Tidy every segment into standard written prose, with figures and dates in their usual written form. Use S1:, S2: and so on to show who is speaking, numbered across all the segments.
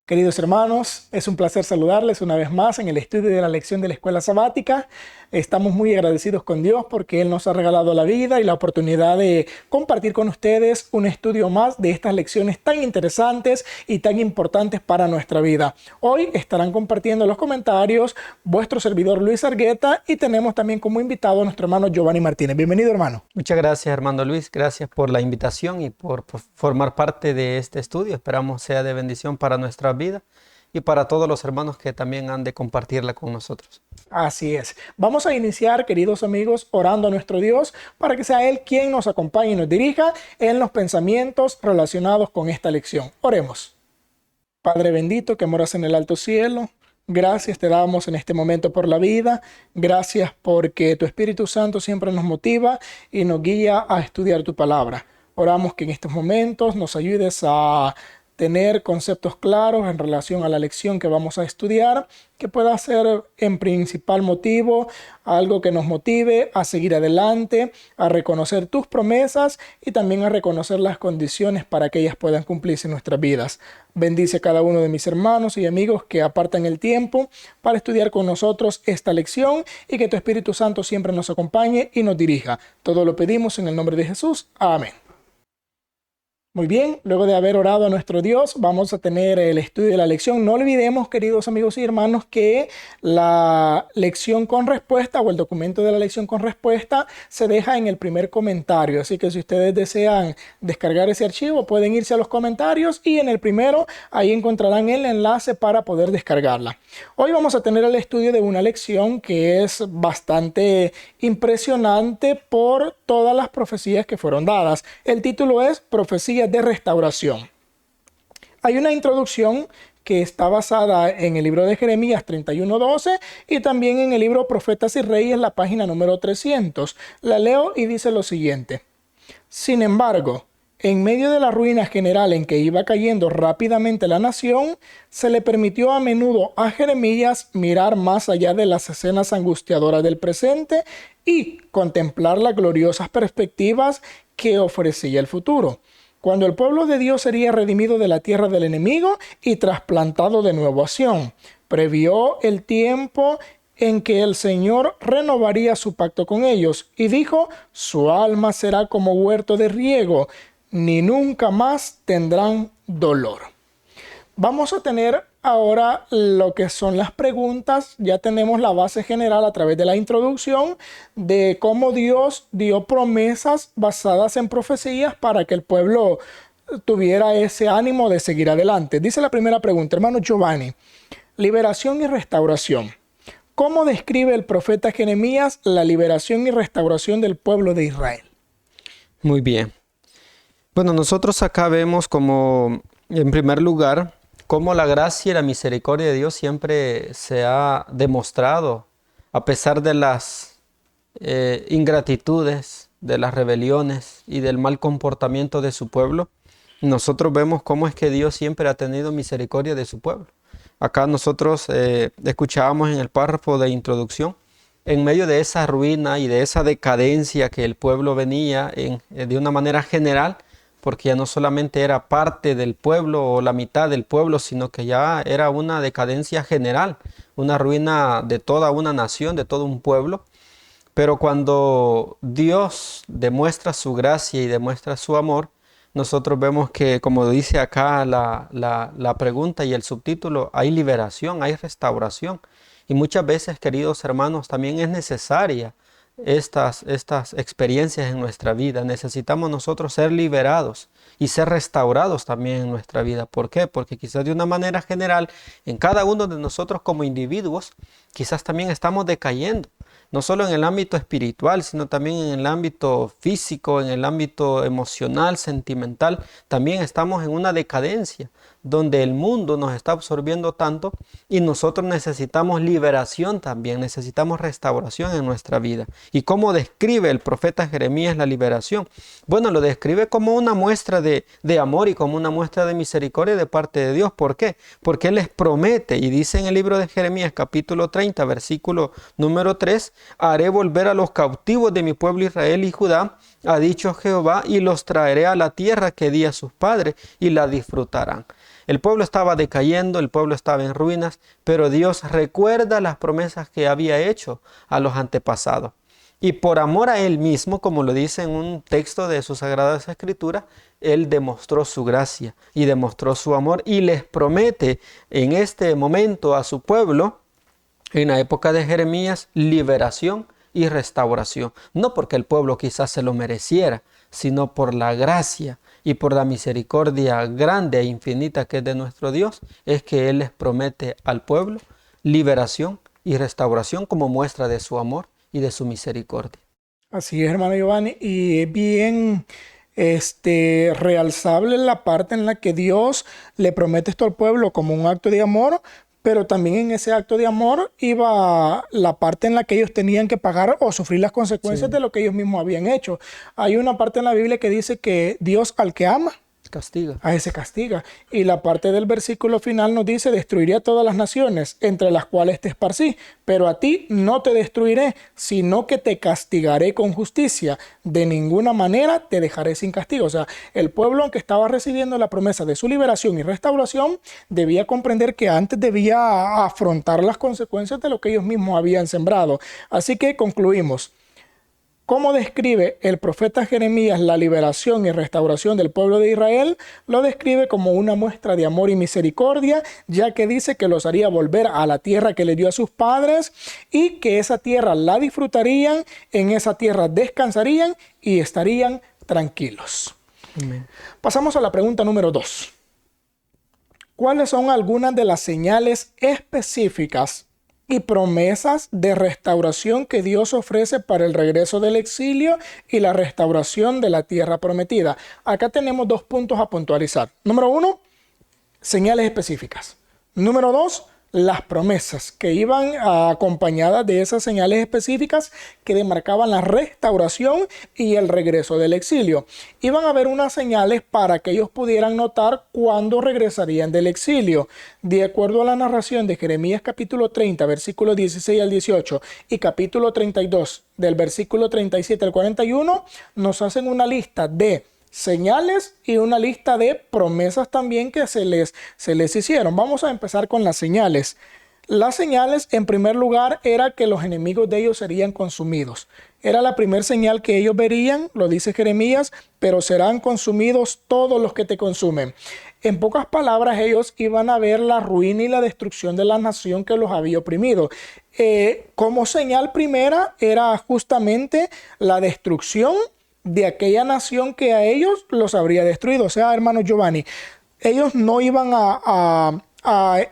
S1: Queridos hermanos, es un placer saludarles una vez más en el estudio de la lección de la escuela sabática. Estamos muy agradecidos con Dios porque Él nos ha regalado la vida y la oportunidad de compartir con ustedes un estudio más de estas lecciones tan interesantes y tan importantes para nuestra vida. Hoy estarán compartiendo los comentarios vuestro servidor Luis Argueta y tenemos también como invitado a nuestro hermano Giovanni Martínez. Bienvenido, hermano.
S2: Muchas gracias, hermano Luis. Gracias por la invitación y por formar parte de este estudio. Esperamos sea de bendición para nuestra vida y para todos los hermanos que también han de compartirla con nosotros.
S1: Así es. Vamos a iniciar, queridos amigos, orando a nuestro Dios para que sea Él quien nos acompañe y nos dirija en los pensamientos relacionados con esta lección. Oremos. Padre bendito que moras en el alto cielo, gracias te damos en este momento por la vida. Gracias porque tu Espíritu Santo siempre nos motiva y nos guía a estudiar tu palabra. Oramos que en estos momentos nos ayudes a tener conceptos claros en relación a la lección que vamos a estudiar, que pueda ser en principal motivo algo que nos motive a seguir adelante, a reconocer tus promesas y también a reconocer las condiciones para que ellas puedan cumplirse en nuestras vidas. Bendice a cada uno de mis hermanos y amigos que apartan el tiempo para estudiar con nosotros esta lección y que tu Espíritu Santo siempre nos acompañe y nos dirija. Todo lo pedimos en el nombre de Jesús. Amén. Muy bien, luego de haber orado a nuestro Dios, vamos a tener el estudio de la lección. No olvidemos, queridos amigos y hermanos, que la lección con respuesta o el documento de la lección con respuesta se deja en el primer comentario. Así que si ustedes desean descargar ese archivo, pueden irse a los comentarios y en el primero, ahí encontrarán el enlace para poder descargarla. Hoy vamos a tener el estudio de una lección que es bastante impresionante por todas las profecías que fueron dadas. El título es Profecías de Restauración. Hay una introducción que está basada en el libro de Jeremías 31:12 y también en el libro Profetas y Reyes, la página número 300. La leo y dice lo siguiente: Sin embargo, en medio de la ruina general en que iba cayendo rápidamente la nación, se le permitió a menudo a Jeremías mirar más allá de las escenas angustiadoras del presente y contemplar las gloriosas perspectivas que ofrecía el futuro, cuando el pueblo de Dios sería redimido de la tierra del enemigo y trasplantado de nuevo a Sión. Previó el tiempo en que el Señor renovaría su pacto con ellos y dijo: su alma será como huerto de riego, ni nunca más tendrán dolor. Vamos a tener ahora lo que son las preguntas. Ya tenemos la base general a través de la introducción de cómo Dios dio promesas basadas en profecías para que el pueblo tuviera ese ánimo de seguir adelante. Dice la primera pregunta, hermano Giovanni: liberación y restauración. ¿Cómo describe el profeta Jeremías la liberación y restauración del pueblo de Israel?
S2: Muy bien. Bueno, nosotros acá vemos como, en primer lugar, cómo la gracia y la misericordia de Dios siempre se ha demostrado a pesar de las ingratitudes, de las rebeliones y del mal comportamiento de su pueblo. Nosotros vemos cómo es que Dios siempre ha tenido misericordia de su pueblo. Acá nosotros escuchábamos en el párrafo de introducción, en medio de esa ruina y de esa decadencia que el pueblo venía de una manera general, porque ya no solamente era parte del pueblo o la mitad del pueblo, sino que ya era una decadencia general, una ruina de toda una nación, de todo un pueblo. Pero cuando Dios demuestra su gracia y demuestra su amor, nosotros vemos que, como dice acá la pregunta y el subtítulo, hay liberación, hay restauración. Y muchas veces, queridos hermanos, también es necesaria estas experiencias en nuestra vida. Necesitamos nosotros ser liberados y ser restaurados también en nuestra vida. ¿Por qué? Porque quizás de una manera general, en cada uno de nosotros como individuos, quizás también estamos decayendo. No solo en el ámbito espiritual, sino también en el ámbito físico, en el ámbito emocional, sentimental. También estamos en una decadencia donde el mundo nos está absorbiendo tanto y nosotros necesitamos liberación también, necesitamos restauración en nuestra vida. ¿Y cómo describe el profeta Jeremías la liberación? Bueno, lo describe como una muestra de amor y como una muestra de misericordia de parte de Dios. ¿Por qué? Porque Él les promete, y dice en el libro de Jeremías capítulo 30, versículo número 3, haré volver a los cautivos de mi pueblo Israel y Judá, ha dicho Jehová, y los traeré a la tierra que di a sus padres, y la disfrutarán. El pueblo estaba decayendo, el pueblo estaba en ruinas, pero Dios recuerda las promesas que había hecho a los antepasados. Y por amor a Él mismo, como lo dice en un texto de sus Sagradas Escrituras, Él demostró su gracia y demostró su amor y les promete en este momento a su pueblo, en la época de Jeremías, liberación y restauración. No porque el pueblo quizás se lo mereciera, sino por la gracia y por la misericordia grande e infinita que es de nuestro Dios, es que Él les promete al pueblo liberación y restauración como muestra de su amor y de su misericordia.
S1: Así es, hermano Giovanni, y es bien realzable la parte en la que Dios le promete esto al pueblo como un acto de amor, pero también en ese acto de amor iba la parte en la que ellos tenían que pagar o sufrir las consecuencias de lo que ellos mismos habían hecho. Hay una parte en la Biblia que dice que Dios al que ama,
S2: Castiga.
S1: a ese castiga. Y la parte del versículo final nos dice, destruiré a todas las naciones entre las cuales te esparcí, pero a ti no te destruiré, sino que te castigaré con justicia. De ninguna manera te dejaré sin castigo. O sea, el pueblo, aunque estaba recibiendo la promesa de su liberación y restauración, debía comprender que antes debía afrontar las consecuencias de lo que ellos mismos habían sembrado. Así que concluimos. ¿Cómo describe el profeta Jeremías la liberación y restauración del pueblo de Israel? Lo describe como una muestra de amor y misericordia, ya que dice que los haría volver a la tierra que le dio a sus padres y que esa tierra la disfrutarían, en esa tierra descansarían y estarían tranquilos.
S2: Amén.
S1: Pasamos a la pregunta número 2. ¿Cuáles son algunas de las señales específicas y promesas de restauración que Dios ofrece para el regreso del exilio y la restauración de la tierra prometida? Acá tenemos 2 puntos a puntualizar. Número 1, señales específicas. Número 2, las promesas que iban acompañadas de esas señales específicas que demarcaban la restauración y el regreso del exilio. Iban a haber unas señales para que ellos pudieran notar cuándo regresarían del exilio. De acuerdo a la narración de Jeremías capítulo 30, versículos 16 al 18 y capítulo 32 del versículo 37 al 41, nos hacen una lista de señales y una lista de promesas también que se les hicieron. Vamos a empezar con las señales. Las señales, en primer lugar, era que los enemigos de ellos serían consumidos. Era la primera señal que ellos verían, lo dice Jeremías, pero serán consumidos todos los que te consumen. En pocas palabras, ellos iban a ver la ruina y la destrucción de la nación que los había oprimido. Como señal primera era justamente la destrucción de aquella nación que a ellos los habría destruido. O sea, hermano Giovanni, ellos no iban a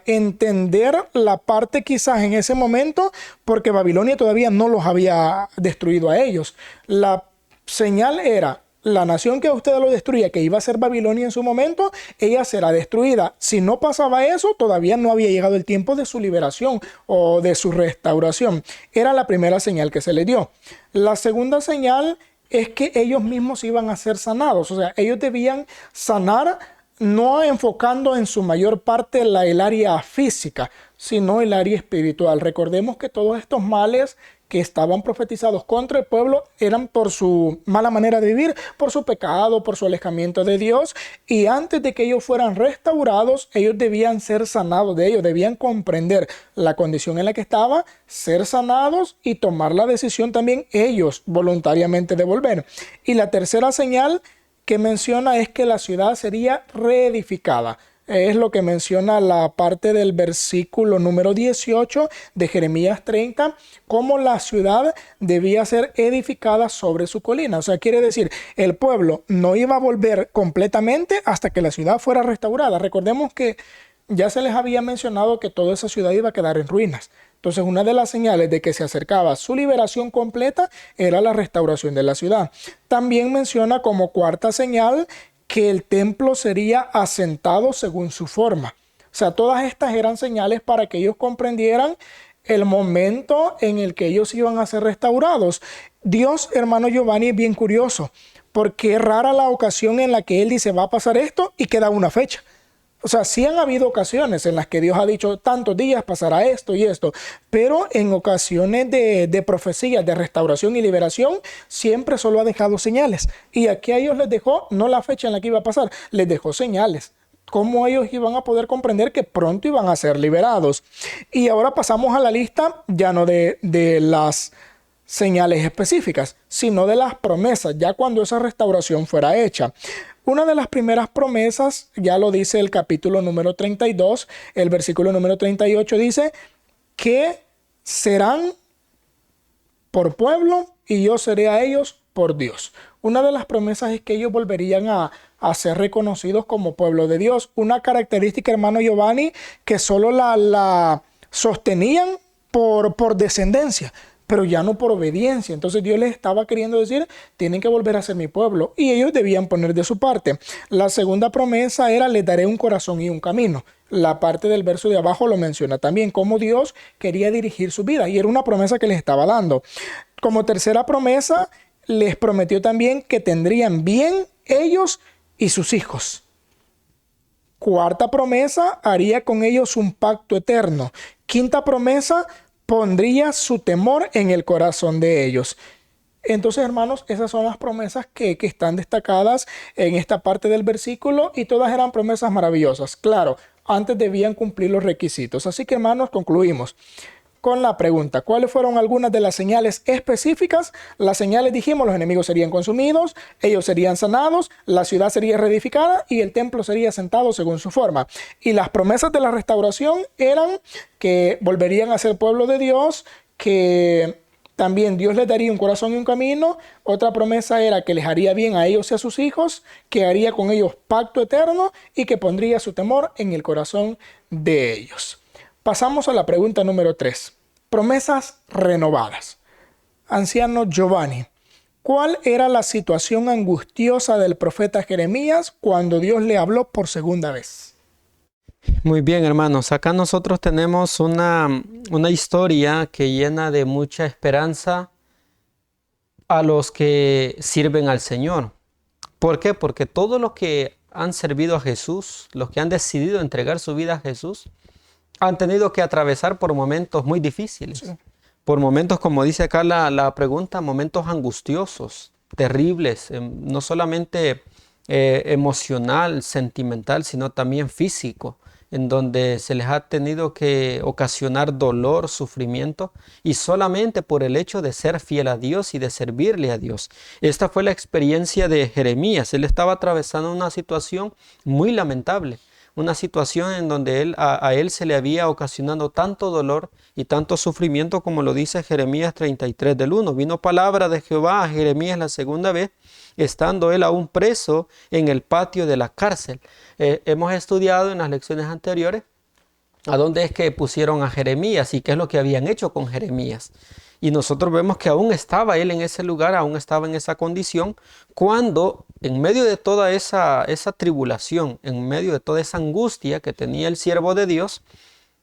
S1: entender la parte quizás en ese momento porque Babilonia todavía no los había destruido a ellos. La señal era, la nación que a ustedes lo destruía, que iba a ser Babilonia en su momento, ella será destruida. Si no pasaba eso, todavía no había llegado el tiempo de su liberación o de su restauración. Era la primera señal que se le dio. La segunda señal es que ellos mismos iban a ser sanados. O sea, ellos debían sanar no enfocando en su mayor parte el área física, sino el área espiritual. Recordemos que todos estos males que estaban profetizados contra el pueblo eran por su mala manera de vivir, por su pecado, por su alejamiento de Dios. Y antes de que ellos fueran restaurados, ellos debían ser sanados de ellos, debían comprender la condición en la que estaba, ser sanados y tomar la decisión también ellos voluntariamente de volver. Y la tercera señal que menciona es que la ciudad sería reedificada. Es lo que menciona la parte del versículo número 18 de Jeremías 30, cómo la ciudad debía ser edificada sobre su colina. O sea, quiere decir, el pueblo no iba a volver completamente hasta que la ciudad fuera restaurada. Recordemos que ya se les había mencionado que toda esa ciudad iba a quedar en ruinas. Entonces, una de las señales de que se acercaba su liberación completa era la restauración de la ciudad. También menciona como cuarta señal que el templo sería asentado según su forma. O sea, todas estas eran señales para que ellos comprendieran el momento en el que ellos iban a ser restaurados. Dios, hermano Giovanni, es bien curioso, porque es rara la ocasión en la que Él dice va a pasar esto y queda una fecha. O sea, sí han habido ocasiones en las que Dios ha dicho tantos días pasará esto y esto, pero en ocasiones de profecías, de restauración y liberación, siempre solo ha dejado señales. Y aquí a ellos les dejó, no la fecha en la que iba a pasar, les dejó señales. Cómo ellos iban a poder comprender que pronto iban a ser liberados. Y ahora pasamos a la lista ya no de las señales específicas, sino de las promesas, ya cuando esa restauración fuera hecha. Una de las primeras promesas, ya lo dice el capítulo número 32, el versículo número 38 dice que serán por pueblo y yo seré a ellos por Dios. Una de las promesas es que ellos volverían a ser reconocidos como pueblo de Dios. Una característica, hermano Giovanni, que solo la sostenían por descendencia, pero ya no por obediencia. Entonces Dios les estaba queriendo decir, tienen que volver a ser mi pueblo, y ellos debían poner de su parte. La segunda promesa era, les daré un corazón y un camino. La parte del verso de abajo lo menciona también, cómo Dios quería dirigir su vida, y era una promesa que les estaba dando. Como tercera promesa, les prometió también que tendrían bien ellos y sus hijos. Cuarta promesa, haría con ellos un pacto eterno. Quinta promesa, pondría su temor en el corazón de ellos. Entonces, hermanos, esas son las promesas que están destacadas en esta parte del versículo, y todas eran promesas maravillosas. Claro, antes debían cumplir los requisitos. Así que, hermanos, concluimos con la pregunta, ¿cuáles fueron algunas de las señales específicas? Las señales, dijimos, los enemigos serían consumidos, ellos serían sanados, la ciudad sería reedificada y el templo sería asentado según su forma. Y las promesas de la restauración eran que volverían a ser pueblo de Dios, que también Dios les daría un corazón y un camino. Otra promesa era que les haría bien a ellos y a sus hijos, que haría con ellos pacto eterno y que pondría su temor en el corazón de ellos. Pasamos a la pregunta número 3. Promesas renovadas. Anciano Giovanni, ¿cuál era la situación angustiosa del profeta Jeremías cuando Dios le habló por segunda vez?
S2: Muy bien, hermanos. Acá nosotros tenemos una historia que llena de mucha esperanza a los que sirven al Señor. ¿Por qué? Porque todos los que han servido a Jesús, los que han decidido entregar su vida a Jesús, han tenido que atravesar por momentos muy difíciles. Sí. Por momentos, como dice acá la pregunta, momentos angustiosos, terribles, no solamente emocional, sentimental, sino también físico, en donde se les ha tenido que ocasionar dolor, sufrimiento, y solamente por el hecho de ser fiel a Dios y de servirle a Dios. Esta fue la experiencia de Jeremías. Él estaba atravesando una situación muy lamentable. Una situación en donde a él se le había ocasionado tanto dolor y tanto sufrimiento, como lo dice Jeremías 33 del 1. Vino palabra de Jehová a Jeremías la segunda vez, estando él aún preso en el patio de la cárcel. Hemos estudiado en las lecciones anteriores a dónde es que pusieron a Jeremías y qué es lo que habían hecho con Jeremías. Y nosotros vemos que aún estaba él en ese lugar, aún estaba en esa condición, cuando en medio de toda esa tribulación, en medio de toda esa angustia que tenía el siervo de Dios,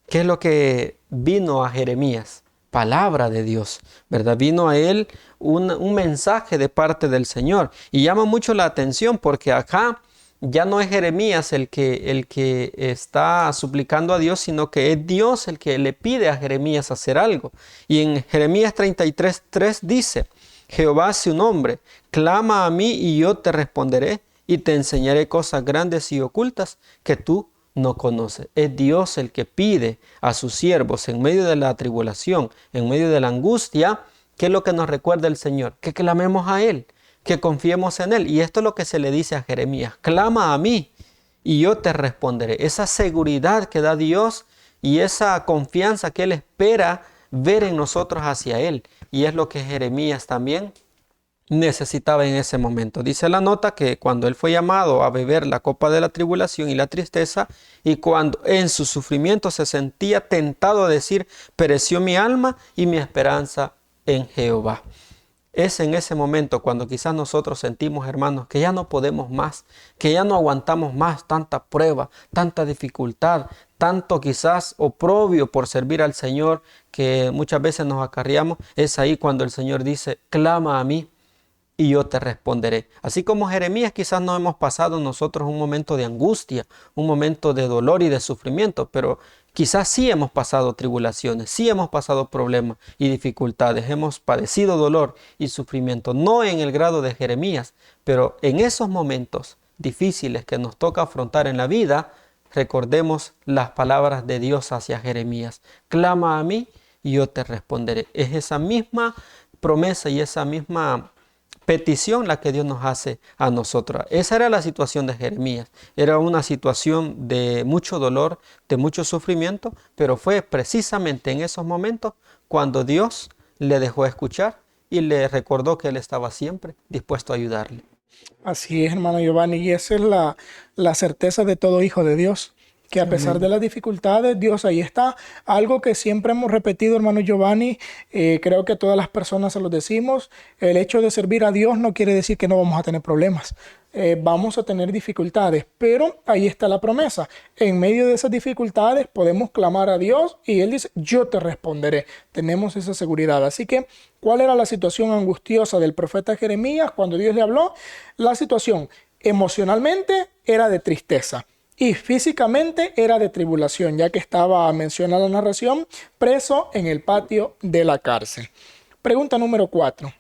S2: ¿qué es lo que vino a Jeremías? Palabra de Dios, ¿verdad? Vino a él un mensaje de parte del Señor. Y llama mucho la atención porque acá ya no es Jeremías el que está suplicando a Dios, sino que es Dios el que le pide a Jeremías hacer algo. Y en Jeremías 33:3 dice, Jehová hace un hombre, clama a mí y yo te responderé y te enseñaré cosas grandes y ocultas que tú no conoces. Es Dios el que pide a sus siervos en medio de la tribulación, en medio de la angustia. ¿Qué es lo que nos recuerda el Señor? Que clamemos a Él, que confiemos en Él. Y esto es lo que se le dice a Jeremías: clama a mí y yo te responderé. Esa seguridad que da Dios y esa confianza que Él espera ver en nosotros hacia Él. Y es lo que Jeremías también necesitaba en ese momento. Dice la nota que cuando él fue llamado a beber la copa de la tribulación y la tristeza, y cuando en su sufrimiento se sentía tentado a decir, pereció mi alma y mi esperanza en Jehová. Es en ese momento cuando quizás nosotros sentimos, hermanos, que ya no podemos más, que ya no aguantamos más tanta prueba, tanta dificultad, tanto quizás oprobio por servir al Señor que muchas veces nos acarreamos. Es ahí cuando el Señor dice, clama a mí y yo te responderé. Así como Jeremías, quizás no hemos pasado nosotros un momento de angustia, un momento de dolor y de sufrimiento, pero quizás sí hemos pasado tribulaciones, sí hemos pasado problemas y dificultades, hemos padecido dolor y sufrimiento, no en el grado de Jeremías, pero en esos momentos difíciles que nos toca afrontar en la vida, recordemos las palabras de Dios hacia Jeremías. Clama a mí y yo te responderé. Es esa misma promesa y esa misma petición la que Dios nos hace a nosotros. Esa era la situación de Jeremías. Era una situación de mucho dolor, de mucho sufrimiento, pero fue precisamente en esos momentos cuando Dios le dejó escuchar y le recordó que Él estaba siempre dispuesto a ayudarle.
S1: Así es, hermano Giovanni, y esa es la certeza de todo hijo de Dios, que a pesar de las dificultades, Dios ahí está. Algo que siempre hemos repetido, hermano Giovanni, creo que todas las personas se lo decimos, el hecho de servir a Dios no quiere decir que no vamos a tener problemas. Vamos a tener dificultades, pero ahí está la promesa. En medio de esas dificultades podemos clamar a Dios y Él dice, yo te responderé. Tenemos esa seguridad. Así que, ¿cuál era la situación angustiosa del profeta Jeremías cuando Dios le habló? La situación emocionalmente era de tristeza y físicamente era de tribulación, ya que estaba mencionada la narración, preso en el patio de la cárcel. Pregunta número 4.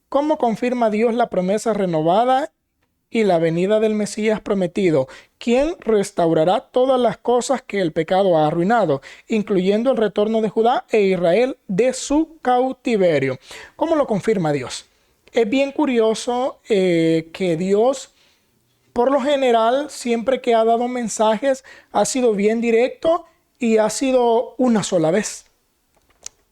S1: ¿Cómo confirma Dios la promesa renovada y la venida del Mesías prometido? ¿Quién restaurará todas las cosas que el pecado ha arruinado, incluyendo el retorno de Judá e Israel de su cautiverio? ¿Cómo lo confirma Dios? Es bien curioso que Dios, por lo general, siempre que ha dado mensajes, ha sido bien directo y ha sido una sola vez.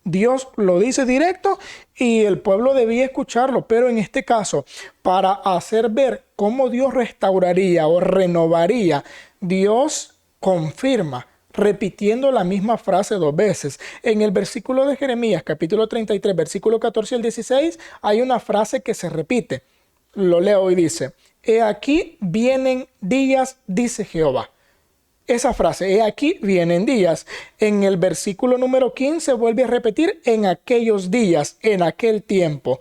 S1: Dios lo dice directo y el pueblo debía escucharlo, pero en este caso, para hacer ver cómo Dios restauraría o renovaría, Dios confirma, repitiendo la misma frase 2 veces. En el versículo de Jeremías, capítulo 33, versículo 14 al 16, hay una frase que se repite. Lo leo y dice, he aquí vienen días, dice Jehová. Esa frase, he aquí vienen días. En el versículo número 15 vuelve a repetir, en aquellos días, en aquel tiempo.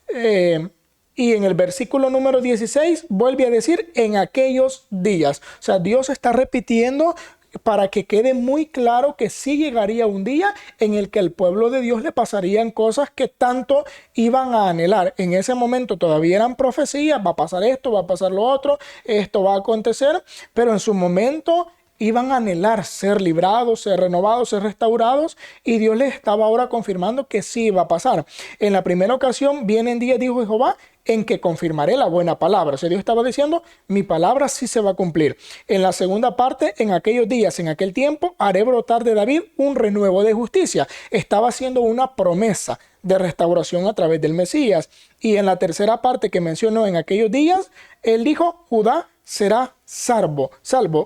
S1: Y en el versículo número 16 vuelve a decir, en aquellos días. O sea, Dios está repitiendo para que quede muy claro que sí llegaría un día en el que el pueblo de Dios le pasarían cosas que tanto iban a anhelar. En ese momento todavía eran profecías, va a pasar esto, va a pasar lo otro, esto va a acontecer, pero en su momento iban a anhelar ser librados, ser renovados, ser restaurados, y Dios les estaba ahora confirmando que sí iba a pasar. En la primera ocasión, vienen días, dijo Jehová, en que confirmaré la buena palabra. O sea, Dios estaba diciendo, mi palabra sí se va a cumplir. En la segunda parte, en aquellos días, en aquel tiempo, haré brotar de David un renuevo de justicia. Estaba haciendo una promesa de restauración a través del Mesías. Y en la tercera parte que mencionó, en aquellos días, él dijo, Judá será salvo,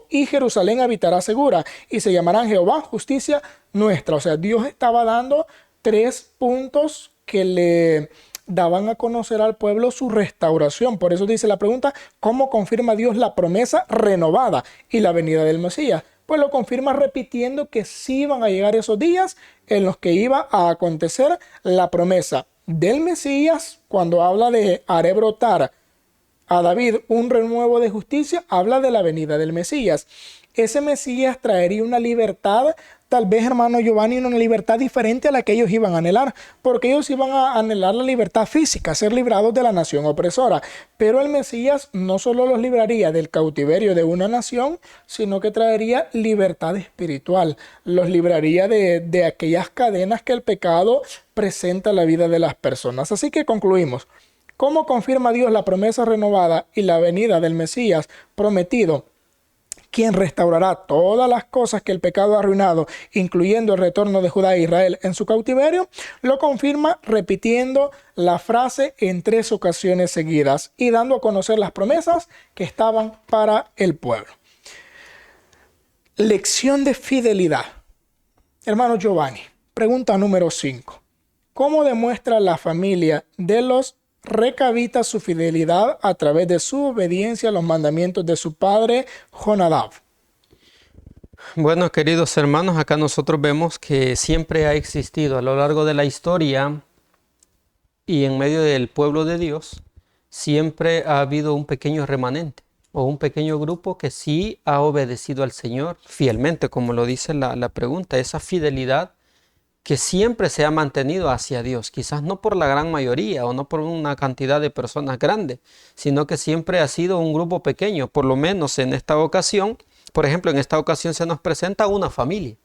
S1: y Jerusalén habitará segura, y se llamarán Jehová justicia nuestra. O sea, Dios estaba dando 3 puntos que le daban a conocer al pueblo su restauración. Por eso dice la pregunta, ¿cómo confirma Dios la promesa renovada y la venida del Mesías? Pues lo confirma repitiendo que sí iban a llegar esos días en los que iba a acontecer la promesa del Mesías. Cuando habla de haré brotar a David un renuevo de justicia, habla de la venida del Mesías. Ese Mesías traería una libertad, tal vez, hermano Giovanni, una libertad diferente a la que ellos iban a anhelar, porque ellos iban a anhelar la libertad física, ser librados de la nación opresora. Pero el Mesías no solo los libraría del cautiverio de una nación, sino que traería libertad espiritual, los libraría de aquellas cadenas que el pecado presenta en la vida de las personas. Así que concluimos. ¿Cómo confirma Dios la promesa renovada y la venida del Mesías prometido, quien restaurará todas las cosas que el pecado ha arruinado, incluyendo el retorno de Judá e Israel en su cautiverio? Lo confirma repitiendo la frase en 3 ocasiones seguidas y dando a conocer las promesas que estaban para el pueblo. Lección de fidelidad. Hermano Giovanni, pregunta número 5. ¿Cómo demuestra la familia de los recabitas su fidelidad a través de su obediencia a los mandamientos de su padre Jonadab?
S2: Bueno, queridos hermanos, acá nosotros vemos que siempre ha existido a lo largo de la historia y en medio del pueblo de Dios siempre ha habido un pequeño remanente o un pequeño grupo que sí ha obedecido al Señor fielmente, como lo dice la pregunta, esa fidelidad que siempre se ha mantenido hacia Dios, quizás no por la gran mayoría o no por una cantidad de personas grande, sino que siempre ha sido un grupo pequeño, por lo menos en esta ocasión. Por ejemplo, en esta ocasión se nos presenta una familia,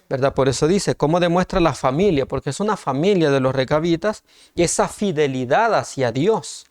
S2: ¿verdad? Por eso dice, ¿cómo demuestra la familia? Porque es una familia de los recabitas y esa fidelidad hacia Dios,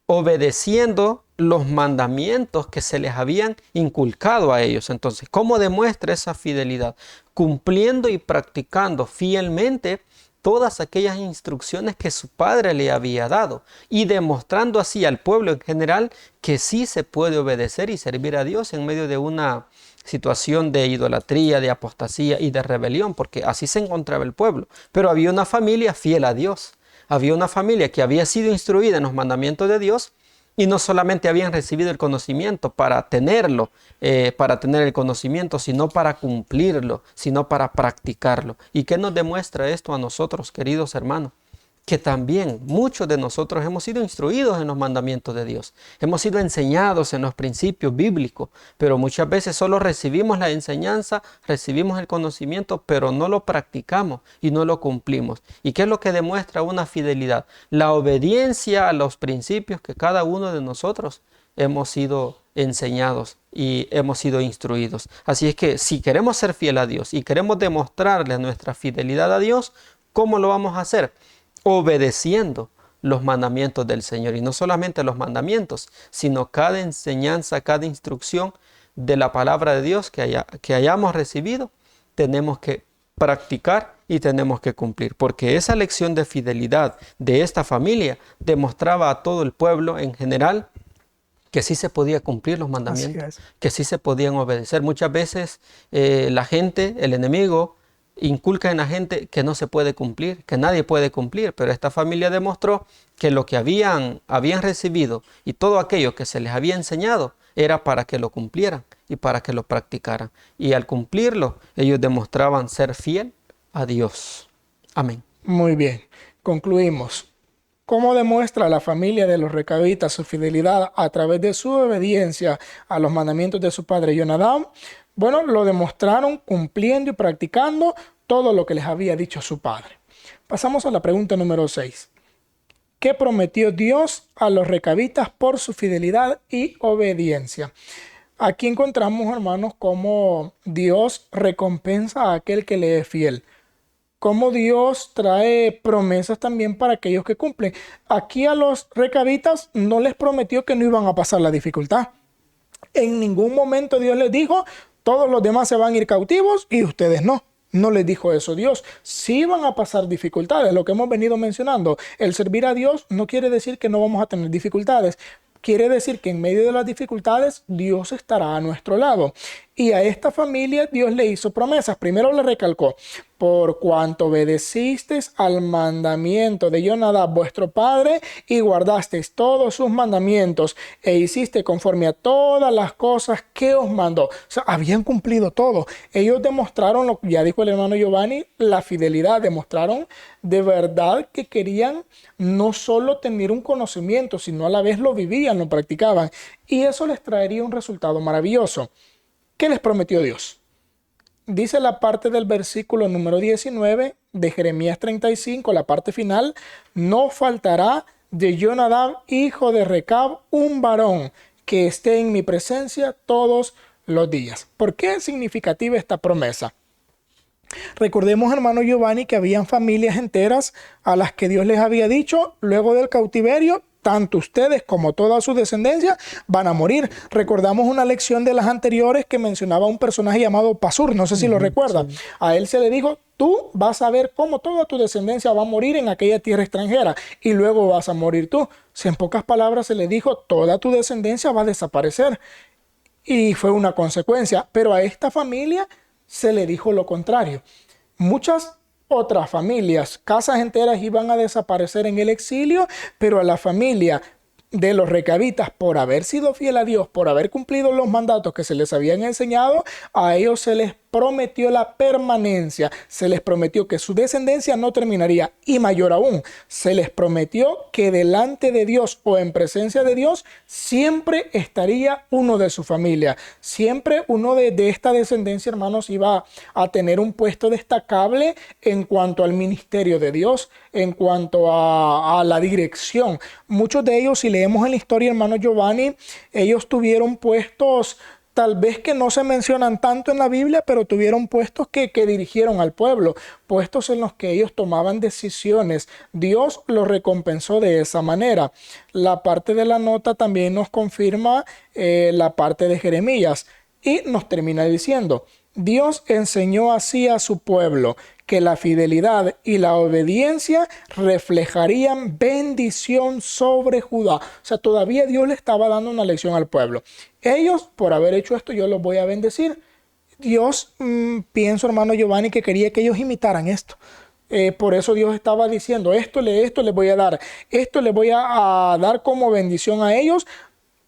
S2: obedeciendo los mandamientos que se les habían inculcado a ellos. Entonces, ¿cómo demuestra esa fidelidad? Cumpliendo y practicando fielmente todas aquellas instrucciones que su padre le había dado y demostrando así al pueblo en general que sí se puede obedecer y servir a Dios en medio de una situación de idolatría, de apostasía y de rebelión, porque así se encontraba el pueblo. Pero había una familia fiel a Dios. Había una familia que había sido instruida en los mandamientos de Dios y no solamente habían recibido el conocimiento para tenerlo, para tener el conocimiento, sino para cumplirlo, sino para practicarlo. ¿Y qué nos demuestra esto a nosotros, queridos hermanos? Que también muchos de nosotros hemos sido instruidos en los mandamientos de Dios. Hemos sido enseñados en los principios bíblicos, pero muchas veces solo recibimos la enseñanza, recibimos el conocimiento, pero no lo practicamos y no lo cumplimos. ¿Y qué es lo que demuestra una fidelidad? La obediencia a los principios que cada uno de nosotros hemos sido enseñados y hemos sido instruidos. Así es que si queremos ser fiel a Dios y queremos demostrarle nuestra fidelidad a Dios, ¿cómo lo vamos a hacer? Obedeciendo los mandamientos del Señor. Y no solamente los mandamientos, sino cada enseñanza, cada instrucción de la palabra de Dios que hayamos recibido, tenemos que practicar y tenemos que cumplir. Porque esa lección de fidelidad de esta familia demostraba a todo el pueblo en general que sí se podía cumplir los mandamientos, que sí se podían obedecer. Muchas veces la gente, el enemigo, inculca en la gente que no se puede cumplir, que nadie puede cumplir, pero esta familia demostró que lo que habían recibido y todo aquello que se les había enseñado era para que lo cumplieran y para que lo practicaran. Y al cumplirlo, ellos demostraban ser fiel a Dios. Amén.
S1: Muy bien, concluimos. ¿Cómo demuestra la familia de los recabitas su fidelidad a través de su obediencia a los mandamientos de su padre Jonadab? Bueno, lo demostraron cumpliendo y practicando todo lo que les había dicho su padre. Pasamos a la pregunta número 6. ¿Qué prometió Dios a los recabitas por su fidelidad y obediencia? Aquí encontramos, hermanos, cómo Dios recompensa a aquel que le es fiel. Cómo Dios trae promesas también para aquellos que cumplen. Aquí a los recabitas no les prometió que no iban a pasar la dificultad. En ningún momento Dios les dijo, todos los demás se van a ir cautivos y ustedes no. No les dijo eso Dios. Sí van a pasar dificultades, lo que hemos venido mencionando. El servir a Dios no quiere decir que no vamos a tener dificultades. Quiere decir que en medio de las dificultades Dios estará a nuestro lado. Y a esta familia Dios le hizo promesas. Primero le recalcó, por cuanto obedecisteis al mandamiento de Jonadab vuestro padre y guardasteis todos sus mandamientos e hiciste conforme a todas las cosas que os mandó. O sea, habían cumplido todo. Ellos demostraron, lo que ya dijo el hermano Giovanni, la fidelidad. Demostraron de verdad que querían no solo tener un conocimiento, sino a la vez lo vivían, lo practicaban. Y eso les traería un resultado maravilloso. ¿Qué les prometió Dios? Dice la parte del versículo número 19 de Jeremías 35, la parte final, no faltará de Jonadab, hijo de Recab, un varón que esté en mi presencia todos los días. ¿Por qué es significativa esta promesa? Recordemos, hermano Giovanni, que habían familias enteras a las que Dios les había dicho, luego del cautiverio, tanto ustedes como toda su descendencia van a morir. Recordamos una lección de las anteriores que mencionaba un personaje llamado Pasur, no sé si lo recuerda. Sí. A él se le dijo, tú vas a ver cómo toda tu descendencia va a morir en aquella tierra extranjera y luego vas a morir tú. Si en pocas palabras se le dijo, toda tu descendencia va a desaparecer. Y fue una consecuencia, pero a esta familia se le dijo lo contrario. Muchas otras familias, casas enteras iban a desaparecer en el exilio, pero a la familia de los recabitas, por haber sido fiel a Dios, por haber cumplido los mandatos que se les habían enseñado, a ellos se les prometió la permanencia, se les prometió que su descendencia no terminaría, y mayor aún, se les prometió que delante de Dios o en presencia de Dios siempre estaría uno de su familia. Siempre uno de esta descendencia, hermanos, iba a tener un puesto destacable en cuanto al ministerio de Dios, en cuanto a la dirección. Muchos de ellos, si leemos en la historia, hermano Giovanni, ellos tuvieron puestos tal vez que no se mencionan tanto en la Biblia, pero tuvieron puestos que dirigieron al pueblo, puestos en los que ellos tomaban decisiones. Dios los recompensó de esa manera. La parte de la nota también nos confirma la parte de Jeremías y nos termina diciendo: Dios enseñó así a su pueblo que la fidelidad y la obediencia reflejarían bendición sobre Judá. O sea, todavía Dios le estaba dando una lección al pueblo. Ellos, por haber hecho esto, yo los voy a bendecir. Dios, pienso, hermano Giovanni, que quería que ellos imitaran esto. Por eso Dios estaba diciendo, esto les voy a dar, esto les voy a dar como bendición a ellos,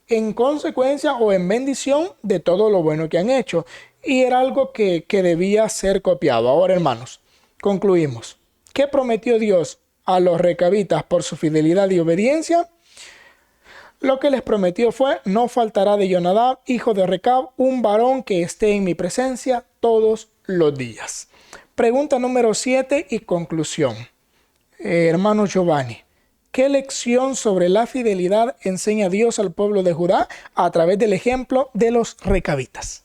S1: en consecuencia o en bendición de todo lo bueno que han hecho. Y era algo que debía ser copiado. Ahora, hermanos, concluimos. ¿Qué prometió Dios a los recabitas por su fidelidad y obediencia? Lo que les prometió fue: no faltará de Jonadab, hijo de Recab, un varón que esté en mi presencia todos los días. Pregunta número 7 y conclusión. Hermano Giovanni, ¿qué lección sobre la fidelidad enseña Dios al pueblo de Judá a través del ejemplo de los recabitas?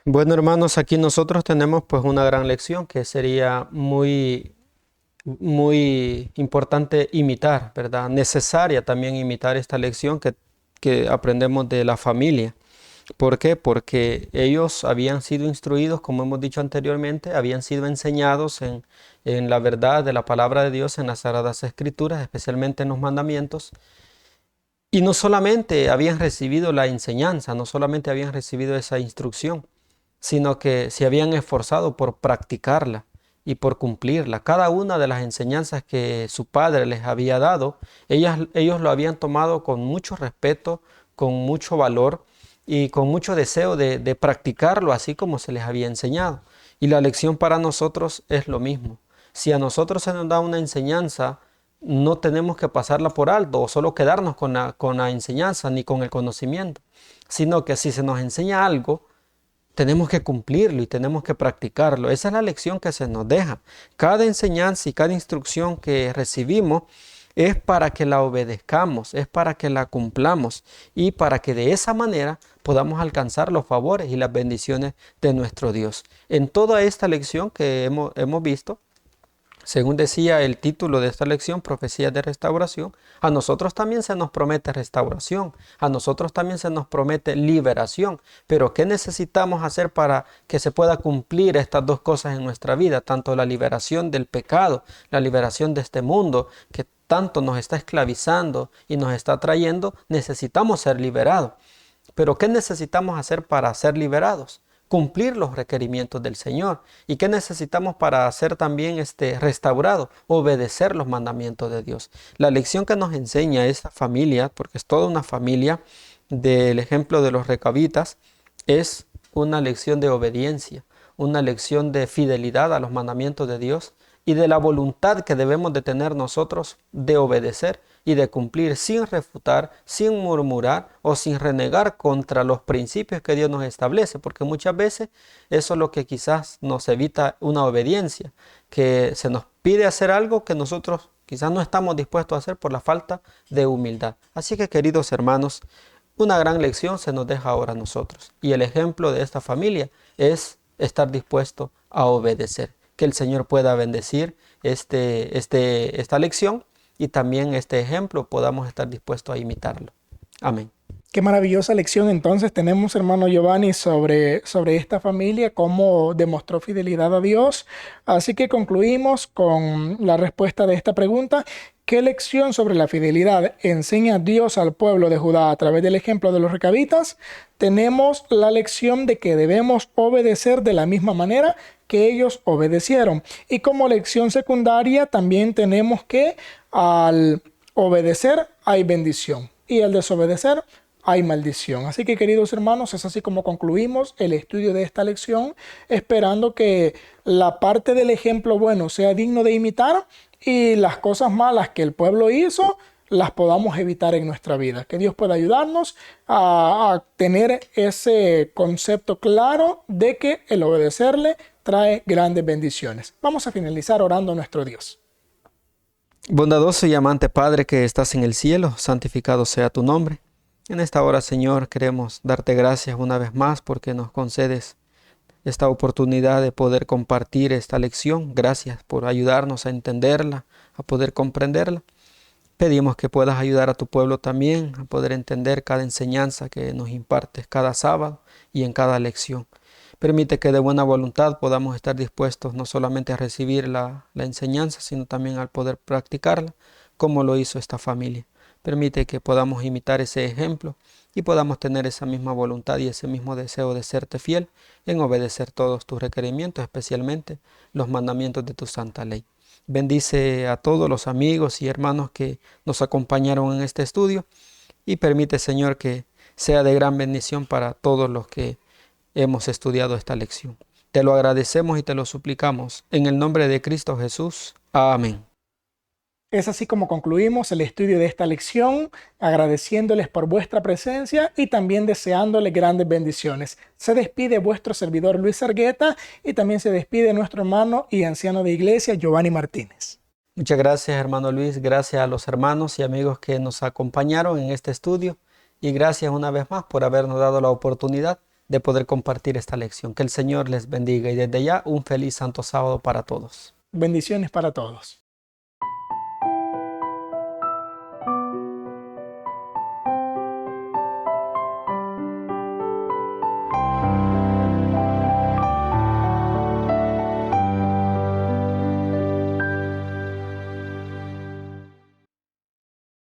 S2: Bueno, hermanos, aquí nosotros tenemos pues una gran lección que sería muy importante imitar, ¿verdad? Necesaria también imitar esta lección que aprendemos de la familia. ¿Por qué? Porque ellos habían sido instruidos, como hemos dicho anteriormente, habían sido enseñados en la verdad de la palabra de Dios, en las Sagradas Escrituras, especialmente en los mandamientos. Y no solamente habían recibido la enseñanza, no solamente habían recibido esa instrucción, sino que se habían esforzado por practicarla y por cumplirla. Cada una de las enseñanzas que su padre les había dado, ellos lo habían tomado con mucho respeto, con mucho valor y con mucho deseo de practicarlo así como se les había enseñado. Y la lección para nosotros es lo mismo. Si a nosotros se nos da una enseñanza, no tenemos que pasarla por alto o solo quedarnos con la enseñanza ni con el conocimiento, sino que si se nos enseña algo, tenemos que cumplirlo y tenemos que practicarlo. Esa es la lección que se nos deja. Cada enseñanza y cada instrucción que recibimos es para que la obedezcamos, es para que la cumplamos y para que de esa manera podamos alcanzar los favores y las bendiciones de nuestro Dios. En toda esta lección que hemos visto, según decía el título de esta lección, Profecías de Restauración, a nosotros también se nos promete restauración, a nosotros también se nos promete liberación. Pero ¿qué necesitamos hacer para que se pueda cumplir estas dos cosas en nuestra vida? Tanto la liberación del pecado, la liberación de este mundo que tanto nos está esclavizando y nos está trayendo, necesitamos ser liberados. Pero ¿qué necesitamos hacer para ser liberados? Cumplir los requerimientos del Señor. ¿Y qué necesitamos para ser también restaurados? Obedecer los mandamientos de Dios. La lección que nos enseña esta familia, porque es toda una familia del ejemplo de los recabitas, es una lección de obediencia, una lección de fidelidad a los mandamientos de Dios y de la voluntad que debemos de tener nosotros de obedecer y de cumplir sin refutar, sin murmurar o sin renegar contra los principios que Dios nos establece, porque muchas veces eso es lo que quizás nos evita una obediencia, que se nos pide hacer algo que nosotros quizás no estamos dispuestos a hacer por la falta de humildad. Así que, queridos hermanos, una gran lección se nos deja ahora a nosotros, y el ejemplo de esta familia es estar dispuesto a obedecer. Que el Señor pueda bendecir esta lección y también este ejemplo podamos estar dispuestos a imitarlo. Amén.
S1: Qué maravillosa lección entonces tenemos, hermano Giovanni, sobre esta familia, cómo demostró fidelidad a Dios. Así que concluimos con la respuesta de esta pregunta. ¿Qué lección sobre la fidelidad enseña Dios al pueblo de Judá a través del ejemplo de los recabitas? Tenemos la lección de que debemos obedecer de la misma manera que ellos obedecieron. Y como lección secundaria también tenemos que al obedecer hay bendición y al desobedecer hay maldición. Así que, queridos hermanos, es así como concluimos el estudio de esta lección, esperando que la parte del ejemplo bueno sea digno de imitar y las cosas malas que el pueblo hizo las podamos evitar en nuestra vida. Que Dios pueda ayudarnos a tener ese concepto claro de que el obedecerle trae grandes bendiciones. Vamos a finalizar orando a nuestro Dios.
S2: Bondadoso y amante Padre que estás en el cielo, santificado sea tu nombre. En esta hora, Señor, queremos darte gracias una vez más porque nos concedes esta oportunidad de poder compartir esta lección. Gracias por ayudarnos a entenderla, a poder comprenderla. Pedimos que puedas ayudar a tu pueblo también a poder entender cada enseñanza que nos impartes cada sábado y en cada lección. Permite que de buena voluntad podamos estar dispuestos no solamente a recibir la enseñanza, sino también al poder practicarla, como lo hizo esta familia. Permite que podamos imitar ese ejemplo y podamos tener esa misma voluntad y ese mismo deseo de serte fiel en obedecer todos tus requerimientos, especialmente los mandamientos de tu santa ley. Bendice a todos los amigos y hermanos que nos acompañaron en este estudio y permite, Señor, que sea de gran bendición para todos los que hemos estudiado esta lección. Te lo agradecemos y te lo suplicamos en el nombre de Cristo Jesús. Amén.
S1: Es así como concluimos el estudio de esta lección, agradeciéndoles por vuestra presencia y también deseándoles grandes bendiciones. Se despide vuestro servidor Luis Argueta y también se despide nuestro hermano y anciano de iglesia Giovanni Martínez.
S2: Muchas gracias, hermano Luis. Gracias a los hermanos y amigos que nos acompañaron en este estudio y gracias una vez más por habernos dado la oportunidad de poder compartir esta lección. Que el Señor les bendiga y desde ya un feliz santo sábado para todos.
S1: Bendiciones para todos.